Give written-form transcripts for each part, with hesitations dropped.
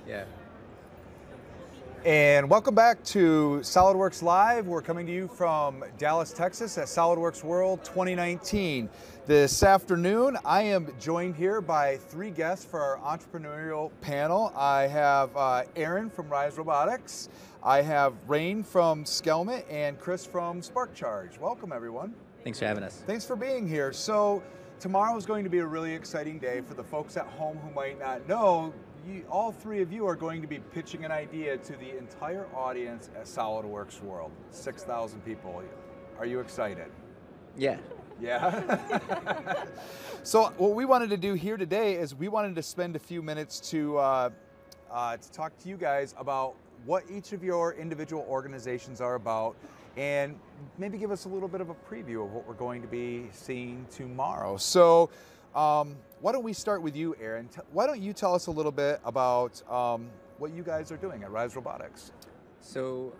Yeah. And welcome back to SolidWorks Live. We're coming to you from Dallas, Texas at SolidWorks World 2019. This afternoon, I am joined here by three guests for our entrepreneurial panel. I have Aaron from Rise Robotics, I have Rain from Skelmet, and Chris from Sparkcharge. Welcome, everyone. Thanks for having us. Thanks for being here. So tomorrow is going to be a really exciting day. For the folks at home who might not know, all three of you are going to be pitching an idea to the entire audience at SolidWorks World. 6,000 people. Are you excited? Yeah. Yeah? So what we wanted to do here today is we wanted to spend a few minutes to talk to you guys about what each of your individual organizations are about, and maybe give us a little bit of a preview of what we're going to be seeing tomorrow. So why don't we start with you, Aaron? Why don't you tell us a little bit about what you guys are doing at Rise Robotics? So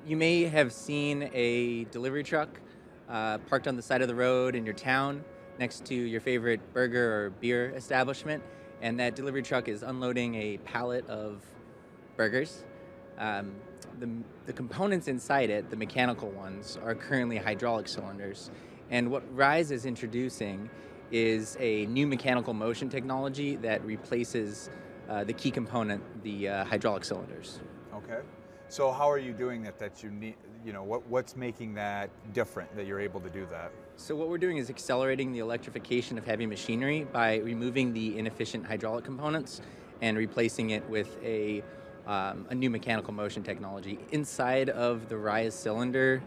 you may have seen a delivery truck parked on the side of the road in your town next to your favorite burger or beer establishment, and that delivery truck is unloading a pallet of burgers. The components inside it, the mechanical ones, are currently hydraulic cylinders, and what Rise is introducing is a new mechanical motion technology that replaces the key component, the hydraulic cylinders. Okay. So how are you doing that? That you need, what's making that different, that you're able to do that? So what we're doing is accelerating the electrification of heavy machinery by removing the inefficient hydraulic components and replacing it with a new mechanical motion technology. Inside of the Rise cylinder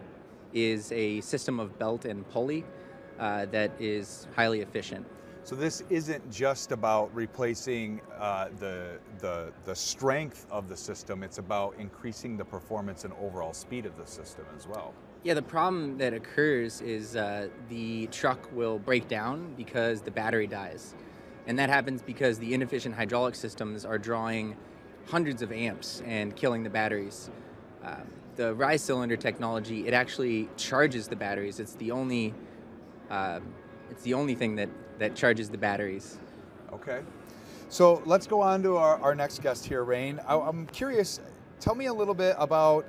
is a system of belt and pulley that is highly efficient. So this isn't just about replacing the strength of the system, it's about increasing the performance and overall speed of the system as well. Yeah, the problem that occurs is the truck will break down because the battery dies. And that happens because the inefficient hydraulic systems are drawing hundreds of amps and killing the batteries. The Rise cylinder technology, it actually charges the batteries. It's the only thing that charges the batteries. Okay. So let's go on to our next guest here, Rain. I'm curious, tell me a little bit about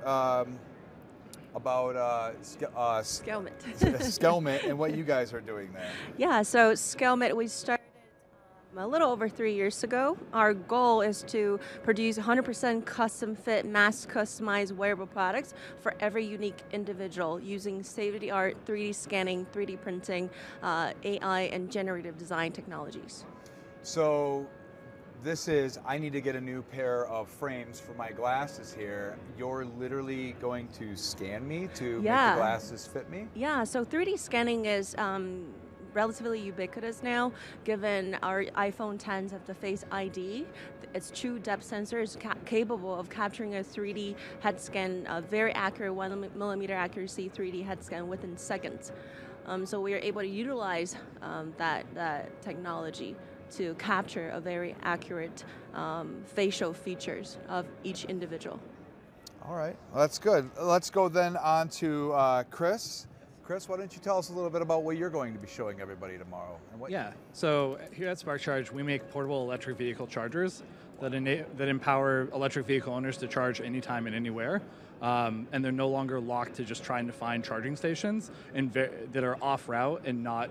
Skelmet. Skelmet and what you guys are doing there. Yeah, so Skelmet, we started a little over 3 years ago. Our goal is to produce 100% custom fit, mass customized wearable products for every unique individual using state-of-the-art 3D scanning, 3D printing, AI, and generative design technologies. So this is, I need to get a new pair of frames for my glasses here. You're literally going to scan me to make the glasses fit me? Yeah, so 3D scanning is relatively ubiquitous now, given our iPhone 10s have the Face ID. Its true depth sensor is capable of capturing a 3D head scan, a very accurate 1mm accuracy 3D head scan within seconds. So we are able to utilize that technology to capture a very accurate facial features of each individual. All right, well, that's good. Let's go then on to Chris. Chris, why don't you tell us a little bit about what you're going to be showing everybody tomorrow? And So here at Sparkcharge, we make portable electric vehicle chargers that empower electric vehicle owners to charge anytime and anywhere. And they're no longer locked to just trying to find charging stations that are off route and not,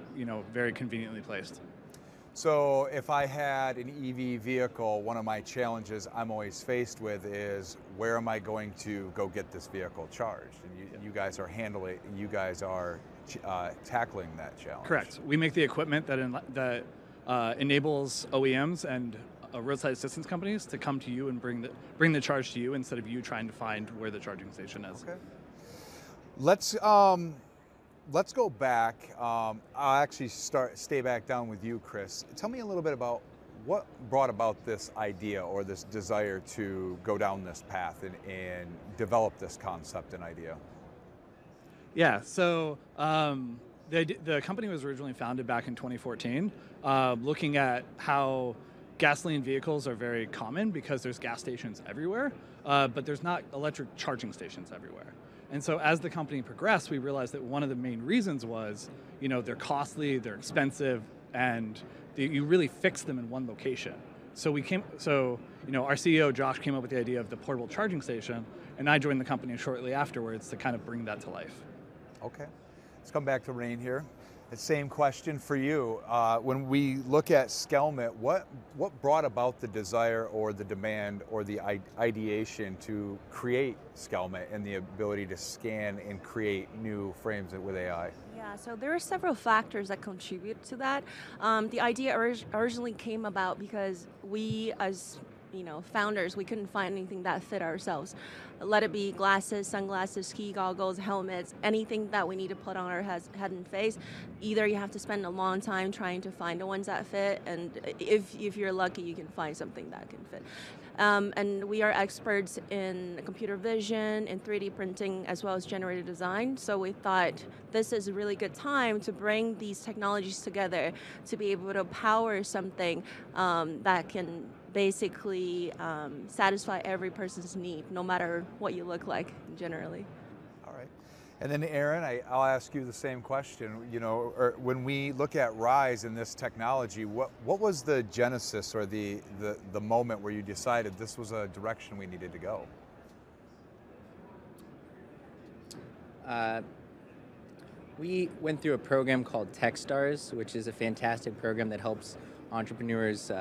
very conveniently placed. So if I had an EV vehicle, one of my challenges I'm always faced with is, where am I going to go get this vehicle charged? And you guys are tackling that challenge. Correct. We make the equipment that enables OEMs and roadside assistance companies to come to you and bring the charge to you instead of you trying to find where the charging station is. Okay. Let's go back. I'll actually stay back down with you, Chris. Tell me a little bit about what brought about this idea or this desire to go down this path and develop this concept and idea. Yeah, so the company was originally founded back in 2014, looking at how gasoline vehicles are very common because there's gas stations everywhere, but there's not electric charging stations everywhere. And so as the company progressed, we realized that one of the main reasons was, they're costly, they're expensive, and you really fix them in one location. our CEO Josh came up with the idea of the portable charging station, and I joined the company shortly afterwards to kind of bring that to life. Okay, let's come back to Rain here. The same question for you. When we look at Skelmet, what brought about the desire or the demand or the ideation to create Skelmet and the ability to scan and create new frames with AI? Yeah, so there are several factors that contribute to that. The idea originally came about because we, as founders, we couldn't find anything that fit ourselves. Let it be glasses, sunglasses, ski goggles, helmets, anything that we need to put on our head and face. Either you have to spend a long time trying to find the ones that fit, and if you're lucky, you can find something that can fit. And we are experts in computer vision, in 3D printing, as well as generative design. So we thought this is a really good time to bring these technologies together to be able to power something that can basically satisfy every person's need, no matter what you look like, generally. All right. And then Aaron, I'll ask you the same question. When we look at Rise and this technology, what was the genesis or the moment where you decided this was a direction we needed to go? We went through a program called Techstars, which is a fantastic program that helps entrepreneurs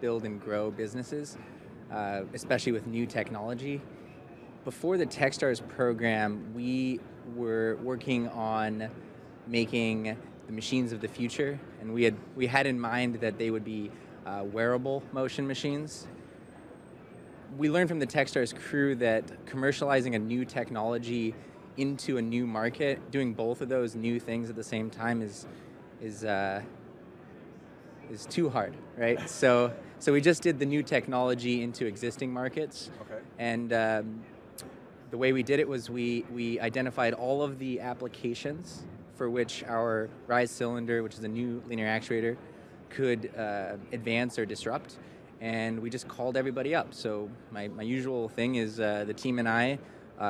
build and grow businesses, especially with new technology. Before the Techstars program, we were working on making the machines of the future, and we had in mind that they would be wearable motion machines. We learned from the Techstars crew that commercializing a new technology into a new market, doing both of those new things at the same time is too hard, right? So we just did the new technology into existing markets. Okay. And the way we did it was we identified all of the applications for which our Rise cylinder, which is a new linear actuator, could advance or disrupt. And we just called everybody up. So my usual thing is the team and I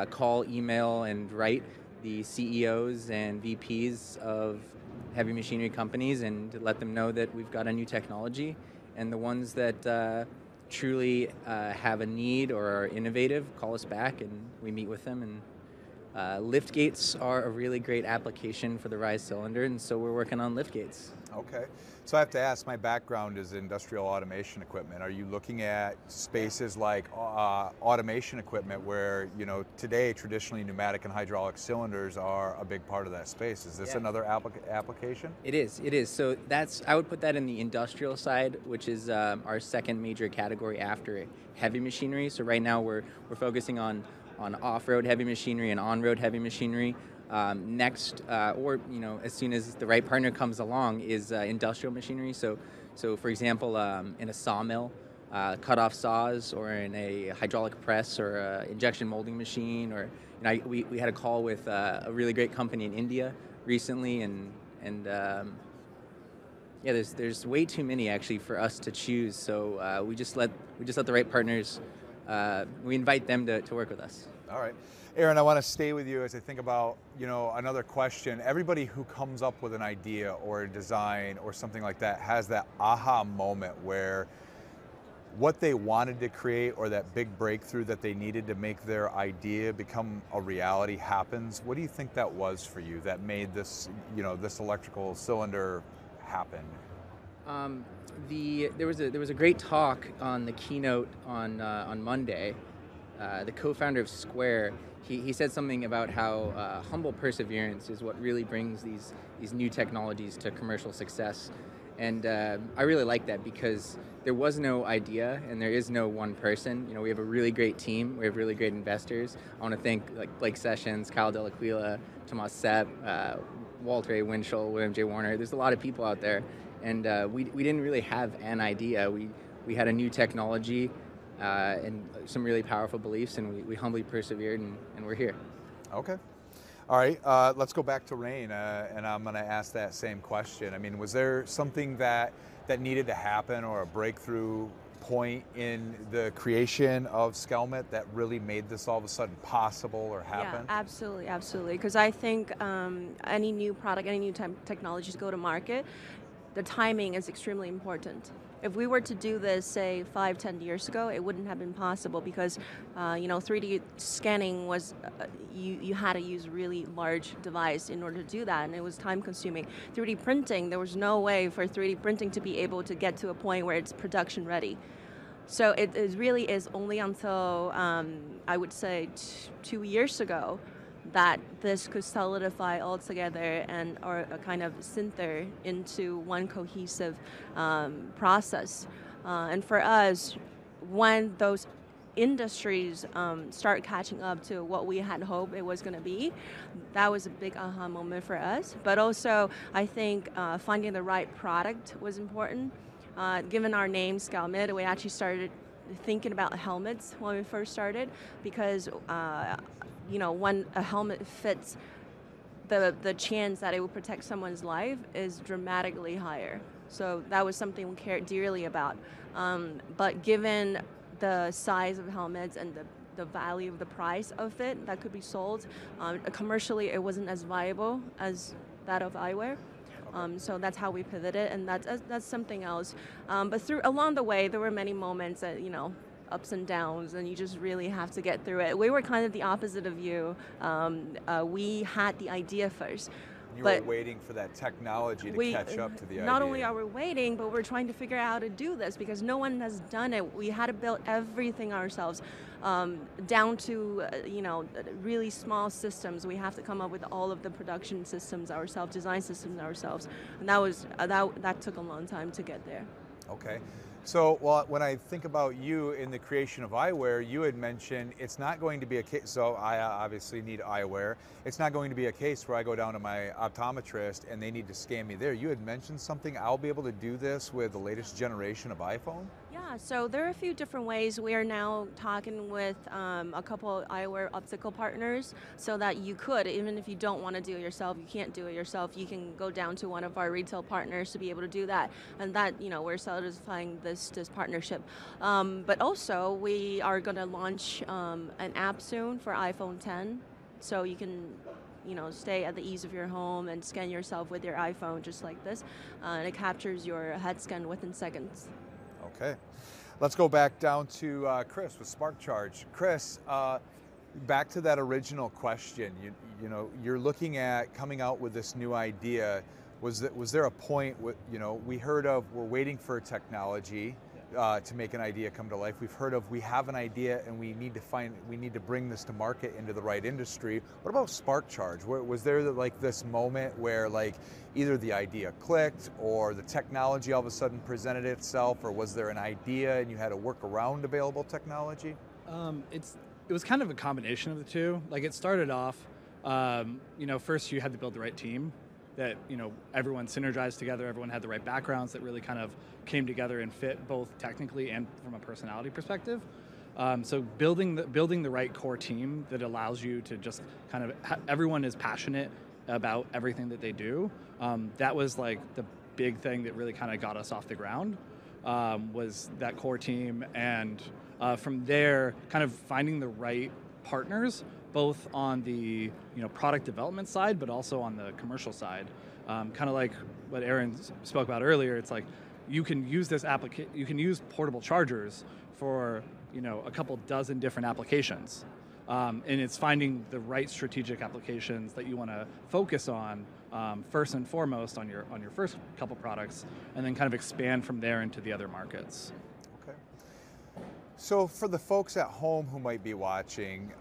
call, email, and write the CEOs and VPs of heavy machinery companies and to let them know that we've got a new technology. And the ones that truly have a need or are innovative call us back, and we meet with them. And lift gates are a really great application for the Rise cylinder, and so we're working on lift gates. Okay. So I have to ask, my background is industrial automation equipment. Are you looking at spaces like automation equipment where, today traditionally pneumatic and hydraulic cylinders are a big part of that space? Is this another application? It is. So I would put that in the industrial side, which is our second major category after heavy machinery. So right now we're focusing on off-road heavy machinery and on-road heavy machinery. Next, as soon as the right partner comes along, is industrial machinery. So for example, in a sawmill, cut-off saws, or in a hydraulic press or a injection molding machine, or we had a call with a really great company in India recently, and there's way too many actually for us to choose. So we just let the right partners. We invite them to work with us. All right. Aaron, I want to stay with you as I think about, another question. Everybody who comes up with an idea or a design or something like that has that aha moment where what they wanted to create or that big breakthrough that they needed to make their idea become a reality happens. What do you think that was for you that made this, this electrical cylinder happen? There was a great talk on the keynote on Monday. The co-founder of Square, he said something about how humble perseverance is what really brings these new technologies to commercial success. And I really like that because there was no idea and there is no one person. We have a really great team. We have really great investors. I want to thank Blake Sessions, Kyle Delaquila, Tomas Sepp, Walter A. Winchell, William J. Warner. There's a lot of people out there. And we didn't really have an idea. We had a new technology and some really powerful beliefs, and we humbly persevered, and we're here. Okay. All right, let's go back to Rain, and I'm going to ask that same question. I mean, was there something that needed to happen or a breakthrough point in the creation of Skelmet that really made this all of a sudden possible or happen? Yeah, absolutely. Because I think any new product, any new technology to go to market, the timing is extremely important. if we were to do this, say, 5-10 years ago, it wouldn't have been possible because, 3D scanning was, you had to use a really large device in order to do that, and it was time consuming. 3D printing, there was no way for 3D printing to be able to get to a point where it's production ready. So it really is only until, I would say, 2 years ago that this could solidify all together and or a kind of center into one cohesive process. And for us, when those industries start catching up to what we had hoped it was going to be, that was a big aha moment for us. But also, I think finding the right product was important. Given our name, Skelmet, we actually started thinking about helmets when we first started because when a helmet fits, the chance that it will protect someone's life is dramatically higher. So that was something we cared dearly about. But given the size of helmets and the value of the price of it that could be sold, commercially it wasn't as viable as that of eyewear. So that's how we pivoted, and that's something else. But along the way, there were many moments that, ups and downs, and you just really have to get through it. We were kind of the opposite of you. We had the idea first. You were waiting for that technology to catch up to the idea. Not only are we waiting, but we're trying to figure out how to do this because no one has done it. We had to build everything ourselves, down to really small systems. We have to come up with all of the production systems ourselves, design systems ourselves, and that took a long time to get there. Okay. So, well, when I think about you in the creation of eyewear, you had mentioned it's not going to be a case, so I obviously need eyewear. It's not going to be a case where I go down to my optometrist and they need to scan me there. You had mentioned something, I'll be able to do this with the latest generation of iPhone? Yeah, so there are a few different ways. We are now talking with a couple of eyewear optical partners so that you could, even if you don't want to do it yourself, you can't do it yourself, you can go down to one of our retail partners to be able to do that. And that, we're solidifying this partnership. But also, we are going to launch an app soon for iPhone 10, so you can stay at the ease of your home and scan yourself with your iPhone just like this. And it captures your head scan within seconds. Okay. Let's go back down to Chris with Sparkcharge. Chris, back to that original question. You're looking at coming out with this new idea. Was there a point, we heard of, we're waiting for technology to make an idea come to life. We've heard of, we have an idea and we need to bring this to market into the right industry. What about Sparkcharge? Was there this moment where either the idea clicked or the technology all of a sudden presented itself, or was there an idea and you had to work around available technology? It was kind of a combination of the two. It started off, first you had to build the right team. That everyone synergized together, everyone had the right backgrounds that really kind of came together and fit both technically and from a personality perspective. So building the right core team that allows you to just kind of everyone is passionate about everything that they do. That was the big thing that really kind of got us off the ground, was that core team, and from there kind of finding the right partners, both on the product development side, but also on the commercial side. Kind of like what Aaron spoke about earlier. It's you can use you can use portable chargers for a couple dozen different applications, and it's finding the right strategic applications that you want to focus on first and foremost on your first couple products, and then kind of expand from there into the other markets. Okay. So for the folks at home who might be watching.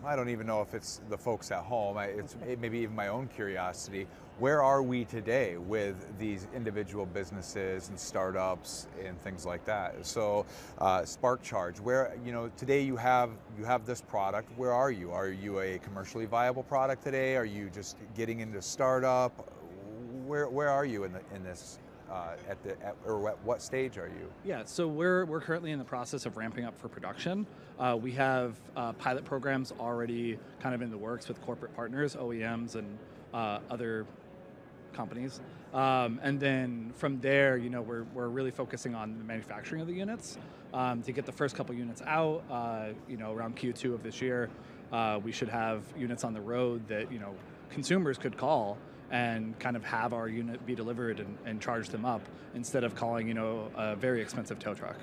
I don't even know if it's the folks at home, it's maybe even my own curiosity. Where are we today with these individual businesses and startups and things like that? So Sparkcharge, where, today you have this product, where are you? Are you a commercially viable product today? Are you just getting into startup? Where are you in this? At what stage are you? Yeah, so we're currently in the process of ramping up for production. We have pilot programs already kind of in the works with corporate partners, OEMs, and other companies. And then from there, we're really focusing on the manufacturing of the units to get the first couple units out. Around Q2 of this year, we should have units on the road that consumers could call and kind of have our unit be delivered and charge them up instead of calling, you know, a very expensive tow truck.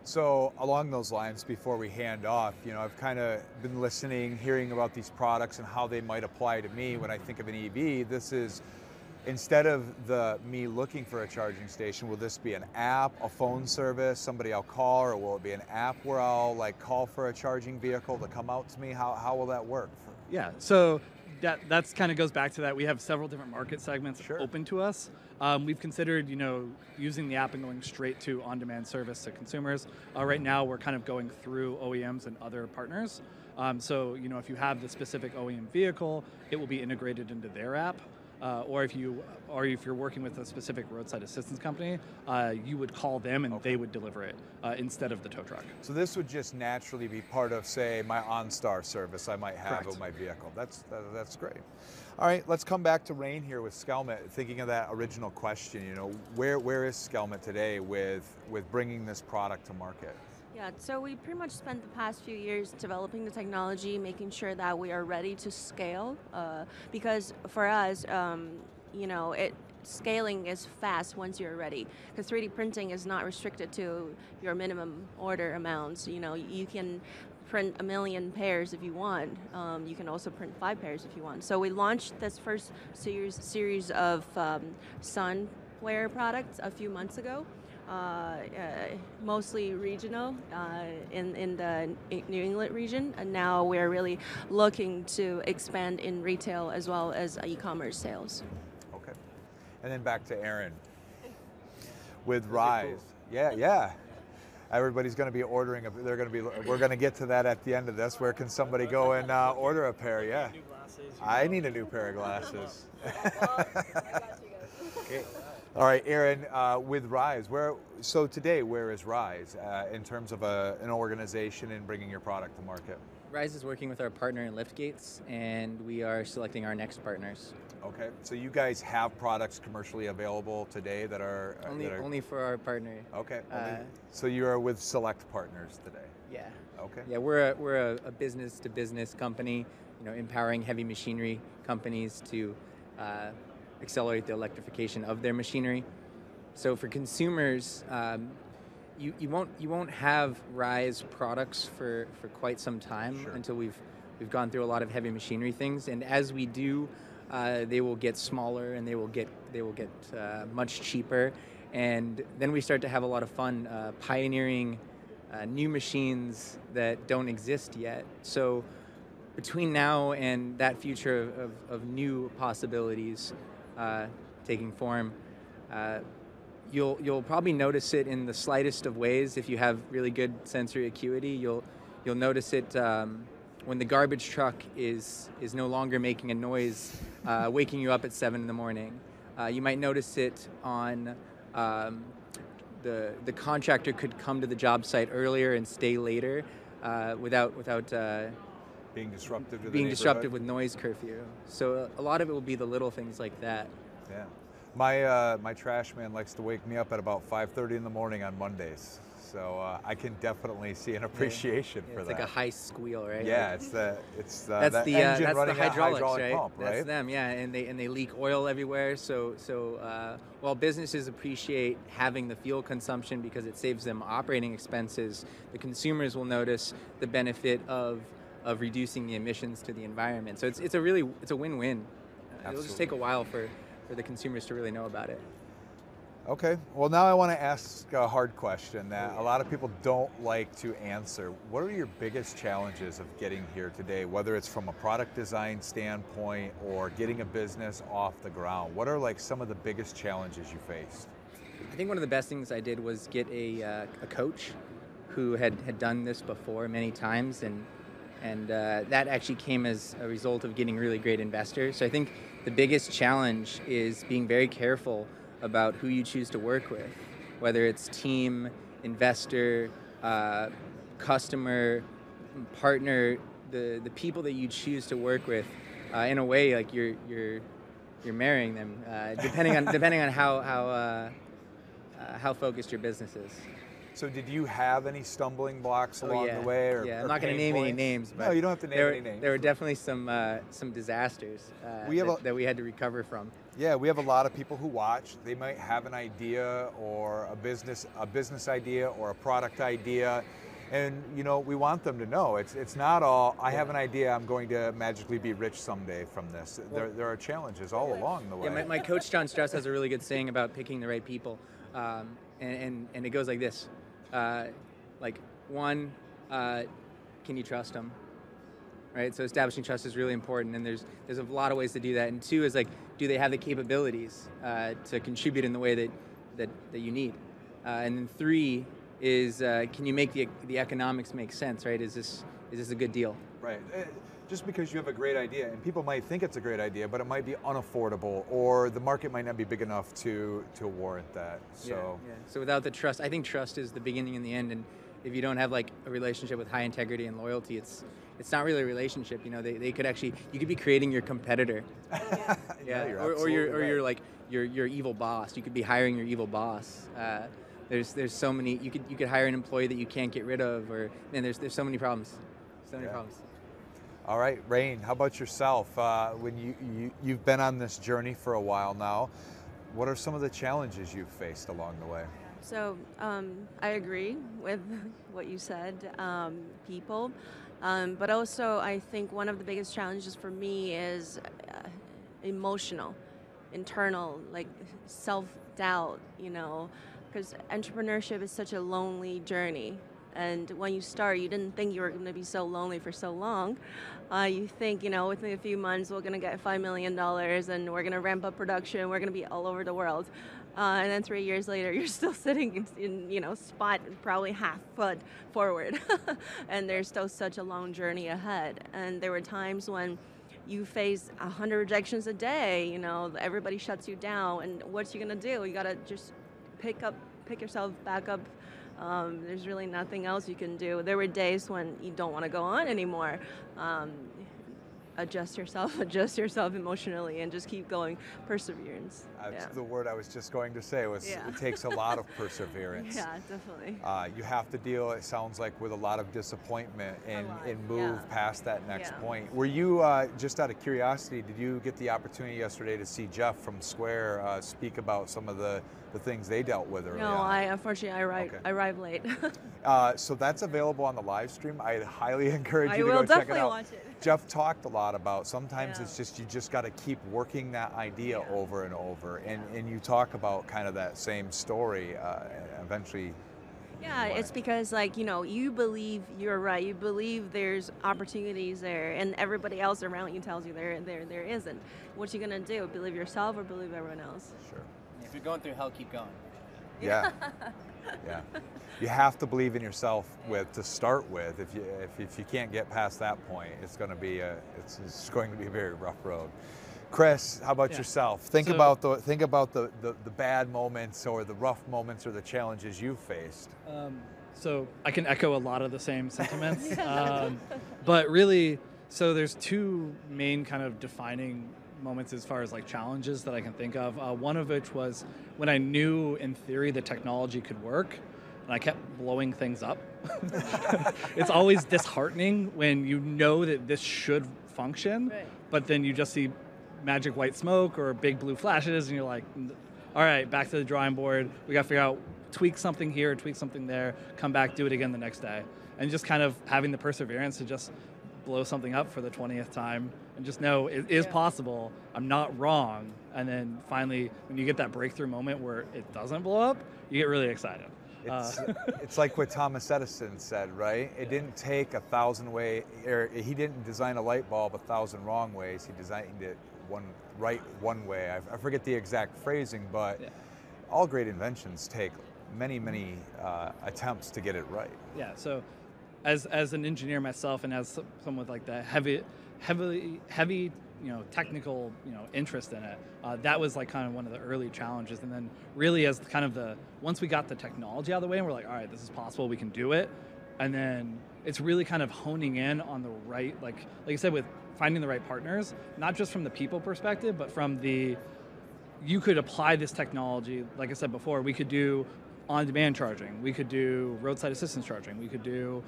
So along those lines, before we hand off, you know, I've kind of been listening, hearing about these products and how they might apply to me when I think of an EV. This is, instead of me looking for a charging station, will this be an app, a phone service, somebody I'll call, or will it be an app where I'll like call for a charging vehicle to come out to me? How will that work? Yeah, so that's kind of goes back to that. We have several different market segments Sure. open to us. We've considered, you know, using the app and going straight to on-demand service to consumers. Right now, we're kind of going through OEMs and other partners. So, you know, if you have the specific OEM vehicle, it will be integrated into their app. Or if you're working with a specific roadside assistance company, you would call them and they would deliver it instead of the tow truck. So this would just naturally be part of, say, my OnStar service I might have Correct. with my vehicle. That's great. All right, let's come back to Rain here with Skelmet. Thinking of that original question, you know, where is Skelmet today with bringing this product to market? Yeah, so we pretty much spent the past few years developing the technology, making sure that we are ready to scale. Because for us, you know, scaling is fast once you're ready. Because 3D printing is not restricted to your minimum order amounts. You know, you can print 1 million pairs if you want. You can also print 5 pairs if you want. So we launched this first series of sunwear products a few months ago. Mostly regional in the New England region, and now we're really looking to expand in retail as well as e-commerce sales. Okay, and then back to Aaron with Rise. Cool? Yeah. Everybody's going to be ordering. We're going to get to that at the end of this. Where can somebody go and order a pair? Yeah. I need a new pair of glasses. I got you guys. Okay. All right, Aaron, with Rise, so today, where is Rise in terms of an organization and bringing your product to market? Rise is working with our partner in Liftgates, and we are selecting our next partners. Okay, so you guys have products commercially available today that are only for our partner. Okay, so you are with select partners today. Yeah. Okay. Yeah, we're a business-to-business company, you know, empowering heavy machinery companies to accelerate the electrification of their machinery. So for consumers, you won't have Rise products for quite some time. Sure. Until we've gone through a lot of heavy machinery things, and as we do, they will get smaller and they will get much cheaper, and then we start to have a lot of fun pioneering new machines that don't exist yet. So between now and that future of new possibilities taking form, you'll probably notice it in the slightest of ways. If you have really good sensory acuity, you'll notice it when the garbage truck is no longer making a noise, waking you up at 7 in the morning. You might notice it on the contractor could come to the job site earlier and stay later without being disruptive to the being neighborhood. disruptive with noise curfew. So a lot of it will be the little things like that. Yeah, my trash man likes to wake me up at about 5:30 in the morning on Mondays, so I can definitely see an appreciation for it's that. like a high squeal, right? Yeah, it's that's that the engine that's running the a hydraulics, hydraulic right? pump, right? That's them, yeah, and they leak oil everywhere. So while businesses appreciate having the fuel consumption because it saves them operating expenses, the consumers will notice the benefit of reducing the emissions to the environment. So it's a win-win. It'll just take a while for the consumers to really know about it. Okay, well now I want to ask a hard question that a lot of people don't like to answer. What are your biggest challenges of getting here today, whether it's from a product design standpoint or getting a business off the ground? What are like some of the biggest challenges you faced? I think one of the best things I did was get a coach who had done this before many times, and that actually came as a result of getting really great investors. So I think the biggest challenge is being very careful about who you choose to work with, whether it's team, investor, customer, partner, the people that you choose to work with. In a way, like you're marrying them, depending on how focused your business is. So did you have any stumbling blocks along yeah. the way? Or, yeah, or I'm not going to pain name any points? names, but No, you don't have to name any names. there were definitely some disasters that we had to recover from. Yeah, we have a lot of people who watch. They might have an idea or a business idea or a product idea. And you know, we want them to know it's not all, I have an idea, I'm going to magically be rich someday from this. There are challenges all along the way. Yeah, my coach John Strauss has a really good saying about picking the right people, and it goes like this: like one, can you trust them? Right. So establishing trust is really important, and there's a lot of ways to do that. And two is like, do they have the capabilities to contribute in the way that you need? And then three is can you make the economics make sense? Right. Is this a good deal? Right. Just because you have a great idea, and people might think it's a great idea, but it might be unaffordable, or the market might not be big enough to warrant that. So yeah. So without the trust, I think trust is the beginning and the end. And if you don't have like a relationship with high integrity and loyalty, it's not really a relationship. You know, they could actually, you could be creating your competitor. Yeah, or you're like your evil boss. You could be hiring your evil boss. There's so many. You could hire an employee that you can't get rid of, or man, there's so many problems. So many problems. All right, Rain, how about yourself? When you've been on this journey for a while now, what are some of the challenges you've faced along the way? So I agree with what you said, people, but also I think one of the biggest challenges for me is emotional, internal, like self-doubt, you know, because entrepreneurship is such a lonely journey. And when you start, you didn't think you were going to be so lonely for so long. You think, you know, within a few months, we're going to get $5 million and we're going to ramp up production. We're going to be all over the world. And then 3 years later, you're still sitting in you know, spot probably half foot forward. And there's still such a long journey ahead. And there were times when you face 100 rejections a day, you know, everybody shuts you down. And what you going to do? You got to just pick yourself back up. There's really nothing else you can do. There were days when you don't want to go on anymore. Adjust yourself emotionally, and just keep going. Perseverance. That's the word I was just going to say. It takes a lot of perseverance. Yeah, definitely. You have to deal, it sounds like, with a lot of disappointment and move past that next point. Were you, just out of curiosity, did you get the opportunity yesterday to see Jeff from Square speak about some of the things they dealt with early on? Unfortunately, I arrived late. So that's available on the live stream. I highly encourage you to go check it out. I will definitely watch it. Jeff talked a lot about sometimes it's just, you just got to keep working that idea over and over. And you talk about kind of that same story eventually. Yeah, it's because, like, you know, you believe you're right. You believe there's opportunities there, and everybody else around you tells you there isn't. What you gonna do? Believe yourself or believe everyone else? Sure. If you're going through hell, keep going. Yeah. Yeah. You have to believe in yourself to start with. If you can't get past that point, it's going to be a very rough road. Chris, how about yourself? Think about the bad moments or the rough moments or the challenges you've faced. So I can echo a lot of the same sentiments, but really, so there's two main kind of defining moments as far as like challenges that I can think of. One of which was when I knew in theory the technology could work, and I kept blowing things up. It's always disheartening when you know that this should function, but then you just see magic white smoke or big blue flashes, and you're like, all right, back to the drawing board. We got to figure out, tweak something here, tweak something there, come back, do it again the next day. And just kind of having the perseverance to just blow something up for the 20th time and just know it is possible, I'm not wrong. And then finally, when you get that breakthrough moment where it doesn't blow up, you get really excited. It's like what Thomas Edison said, right? It didn't take 1,000 ways, or he didn't design a light bulb 1,000 wrong ways. He designed it one way. I forget the exact phrasing, but all great inventions take many attempts to get it right. Yeah. So, as an engineer myself, and as someone with like the heavy, technical, interest in it, that was like kind of one of the early challenges. And then really as kind of once we got the technology out of the way and we're like, all right, this is possible, we can do it. And then it's really kind of honing in on the right, like you said, with finding the right partners, not just from the people perspective, but from you could apply this technology. Like I said before, we could do on-demand charging. We could do roadside assistance charging. We could do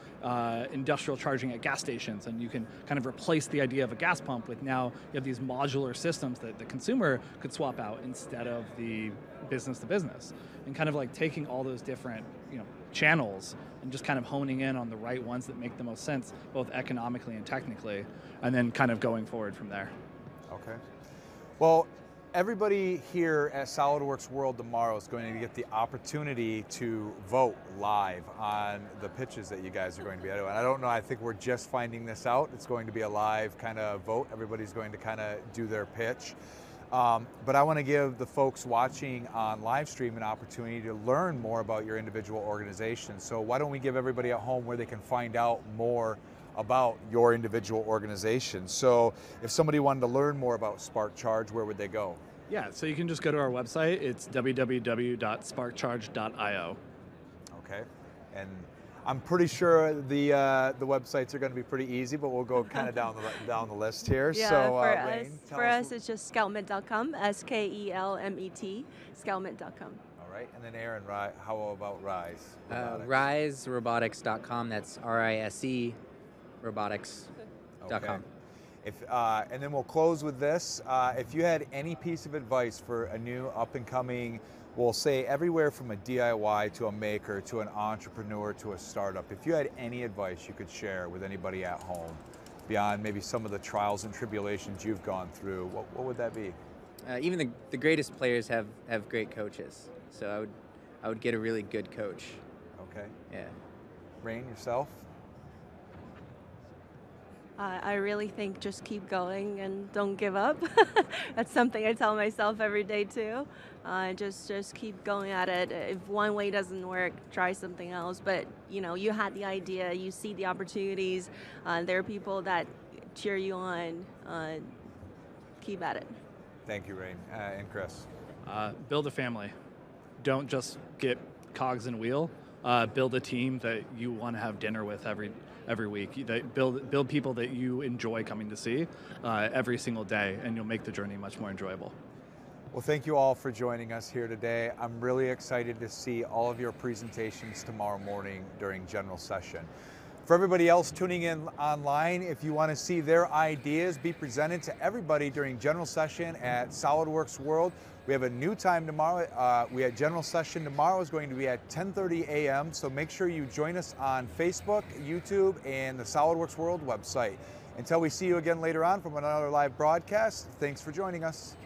industrial charging at gas stations, and you can kind of replace the idea of a gas pump with now you have these modular systems that the consumer could swap out instead of the business to business, and kind of like taking all those different channels and just kind of honing in on the right ones that make the most sense, both economically and technically, and then kind of going forward from there. Okay. Well, everybody here at SolidWorks World tomorrow is going to get the opportunity to vote live on the pitches that you guys are going to be doing. I don't know, I think we're just finding this out. It's going to be a live kind of vote. Everybody's going to kind of do their pitch. But I want to give the folks watching on live stream an opportunity to learn more about your individual organization. So why don't we give everybody at home where they can find out more about your individual organization. So if somebody wanted to learn more about SparkCharge, where would they go? Yeah, so you can just go to our website. It's www.sparkcharge.io. Okay, and I'm pretty sure the websites are going to be pretty easy, but we'll go kind of down the list here. Yeah, so, for us, it's just skelmet.com, SKELMET, skelmet.com. All right, and then Aaron, how about Rise? RiseRobotics.com. That's RISE robotics.com. Okay. And then we'll close with this. If you had any piece of advice for a new up-and-coming, we'll say everywhere from a DIY to a maker to an entrepreneur to a startup, if you had any advice you could share with anybody at home beyond maybe some of the trials and tribulations you've gone through, what would that be? Even the greatest players have great coaches. So I would get a really good coach. Okay. Yeah. Rain, yourself? I really think just keep going and don't give up. That's something I tell myself every day too. Just keep going at it. If one way doesn't work, try something else. But you had the idea, you see the opportunities. There are people that cheer you on. Keep at it. Thank you, Rain. And Chris? Build a family. Don't just get cogs in a wheel. Build a team that you want to have dinner with every week. Build people that you enjoy coming to see every single day, and you'll make the journey much more enjoyable. Well, thank you all for joining us here today. I'm really excited to see all of your presentations tomorrow morning during general session. For everybody else tuning in online, if you want to see their ideas be presented to everybody during general session at SolidWorks World, we have a new time tomorrow. We had general session tomorrow is going to be at 10:30 a.m. So make sure you join us on Facebook, YouTube, and the SolidWorks World website. Until we see you again later on from another live broadcast, thanks for joining us.